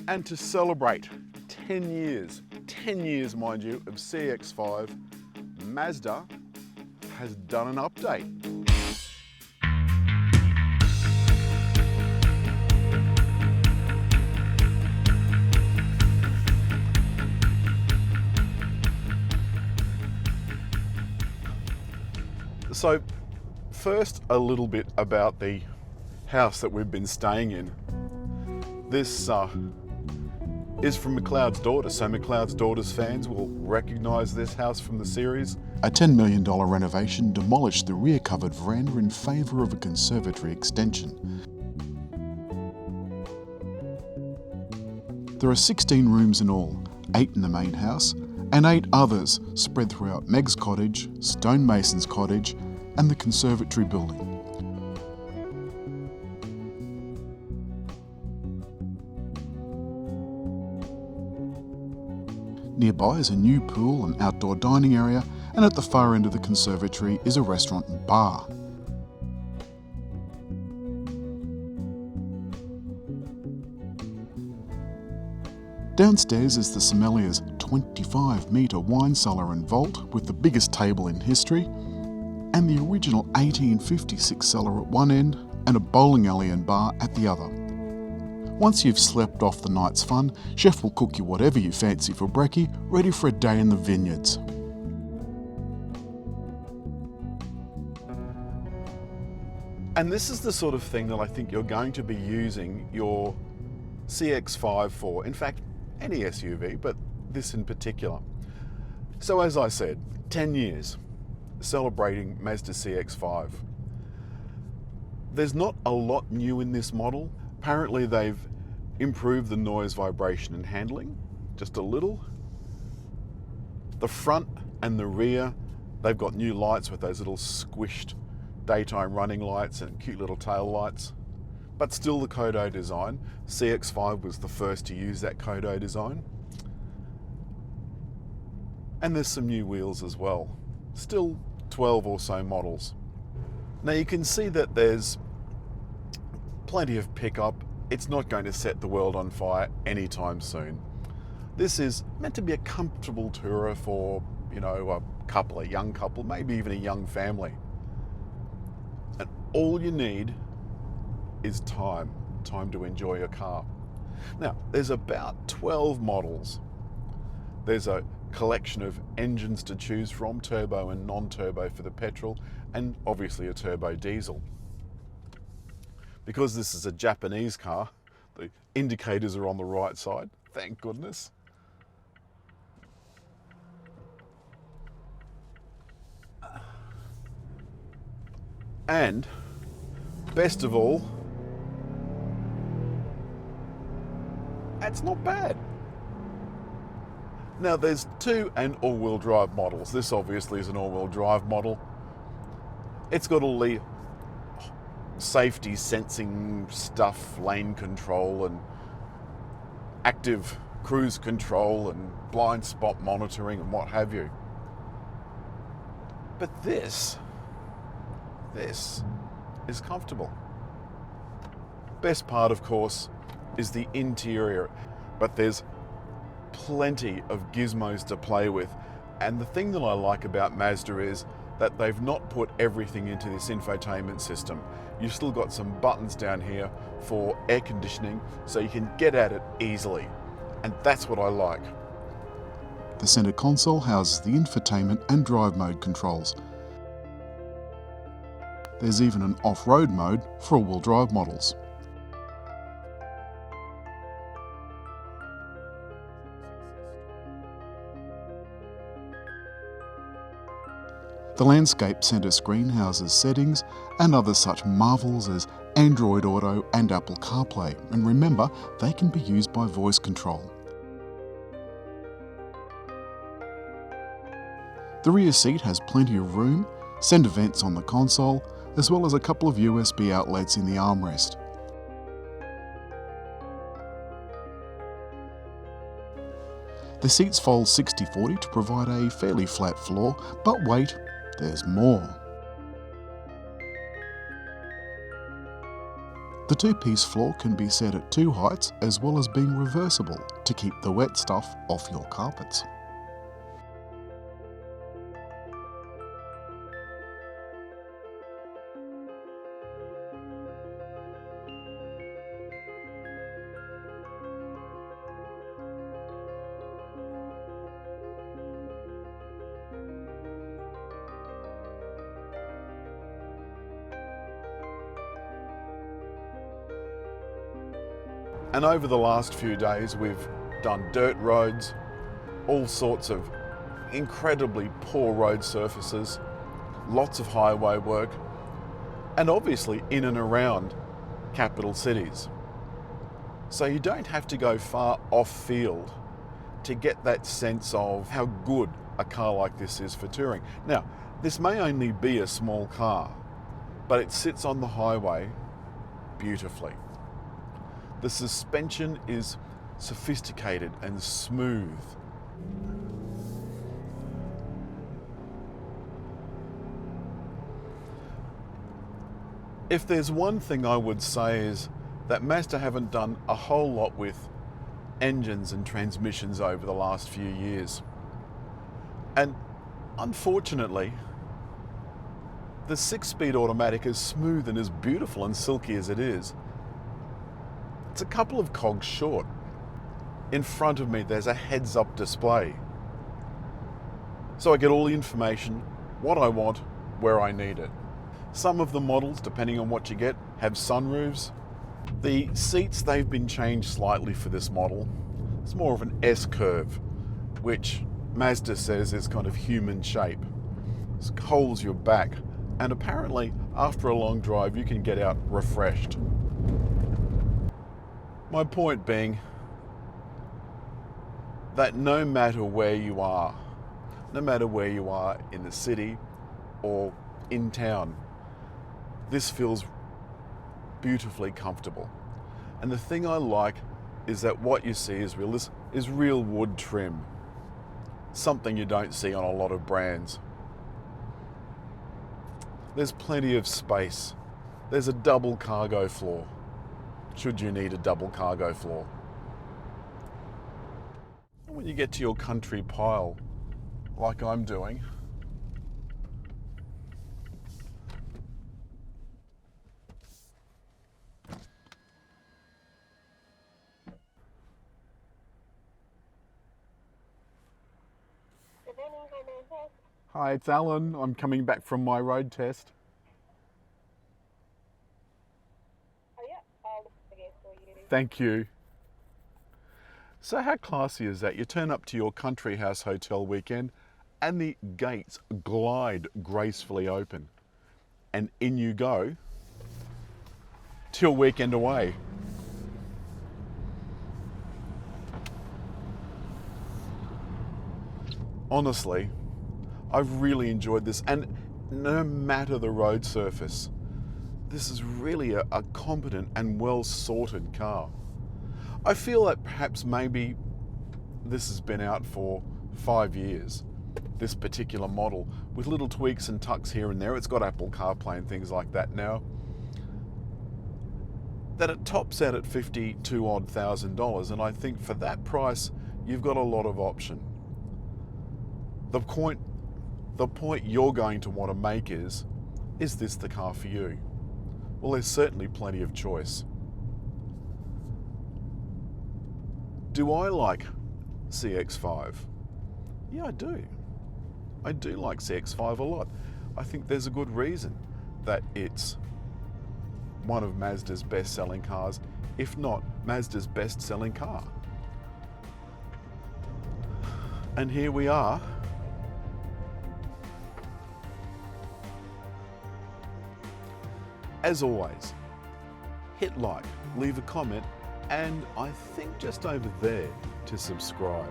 And to celebrate 10 years mind you, of CX5, Mazda has done an update. So first, a little bit about the house that we've been staying in. This is from McLeod's Daughter, so McLeod's Daughter's fans will recognise this house from the series. A $10 million renovation demolished the rear covered veranda in favour of a conservatory extension. There are 16 rooms in all, 8 in the main house, and 8 others spread throughout Meg's cottage, Stonemason's cottage, and the conservatory building. Nearby is a new pool and outdoor dining area, and at the far end of the conservatory is a restaurant and bar. Downstairs is the sommelier's 25-metre wine cellar and vault with the biggest table in history, and the original 1856 cellar at one end and a bowling alley and bar at the other. Once you've slept off the night's fun, Chef will cook you whatever you fancy for brekkie, ready for a day in the vineyards. And this is the sort of thing that I think you're going to be using your CX5 for. In fact, any SUV, but this in particular. So as I said, 10 years celebrating Mazda CX-5. There's not a lot new in this model. Apparently they've improved the noise, vibration and handling just a little. The front and the rear, they've got new lights with those little squished daytime running lights and cute little tail lights, but still the Kodo design. CX5 was the first to use that Kodo design. And there's some new wheels as well. Still 12 or so models. Now you can see that there's plenty of pickup. It's not going to set the world on fire anytime soon. This is meant to be a comfortable tourer for, you know, a young couple, maybe even a young family. And all you need is time to enjoy your car. Now, there's about 12 models. There's a collection of engines to choose from, turbo and non-turbo for the petrol, and obviously a turbo diesel. Because this is a Japanese car, the indicators are on the right side, thank goodness. And best of all, it's not bad. Now there's 2 and all-wheel drive models. This obviously is an all-wheel drive model. It's got all the safety sensing stuff, lane control and active cruise control and blind spot monitoring and what have you. But this is comfortable. Best part, of course, is the interior, but there's plenty of gizmos to play with. And the thing that I like about Mazda is that they've not put everything into this infotainment system. You've still got some buttons down here for air conditioning, so you can get at it easily. And that's what I like. The centre console houses the infotainment and drive mode controls. There's even an off-road mode for all-wheel drive models. The landscape centre screen houses settings and other such marvels as Android Auto and Apple CarPlay, and remember, they can be used by voice control. The rear seat has plenty of room, centre vents on the console, as well as a couple of USB outlets in the armrest. The seats fold 60-40 to provide a fairly flat floor, but wait, there's more. The two-piece floor can be set at 2 heights as well as being reversible to keep the wet stuff off your carpets. And over the last few days, we've done dirt roads, all sorts of incredibly poor road surfaces, lots of highway work, and obviously in and around capital cities. So you don't have to go far off field to get that sense of how good a car like this is for touring. Now, this may only be a small car, but it sits on the highway beautifully. The suspension is sophisticated and smooth. If there's one thing I would say is that Mazda haven't done a whole lot with engines and transmissions over the last few years. And unfortunately, the 6-speed automatic, as smooth and as beautiful and silky as it is, it's a couple of cogs short. In front of me, there's a heads-up display. So I get all the information, what I want, where I need it. Some of the models, depending on what you get, have sunroofs. The seats, they've been changed slightly for this model. It's more of an S-curve, which Mazda says is kind of human shape. It holds your back, and apparently after a long drive you can get out refreshed. My point being that no matter where you are in the city or in town, this feels beautifully comfortable. And the thing I like is that what you see is real wood trim, something you don't see on a lot of brands. There's plenty of space. There's a double cargo floor, should you need a double cargo floor. When you get to your country pile, like I'm doing, hi, it's Alan. I'm coming back from my road test. Oh yeah, I'll look again for you. Thank you. So how classy is that? You turn up to your country house hotel weekend and the gates glide gracefully open. And in you go to your weekend away. Honestly, I've really enjoyed this, and no matter the road surface, this is really a competent and well sorted car. I feel that perhaps maybe this has been out for 5 years, this particular model, with little tweaks and tucks here and there. It's got Apple CarPlay and things like that now. That it tops out at $52,000, and I think for that price, you've got a lot of option. The point you're going to want to make is this the car for you? Well, there's certainly plenty of choice. Do I like CX5? Yeah, I do. I do like CX5 a lot. I think there's a good reason that it's one of Mazda's best-selling cars, if not Mazda's best-selling car. And here we are. As always, hit like, leave a comment, and I think just over there to subscribe.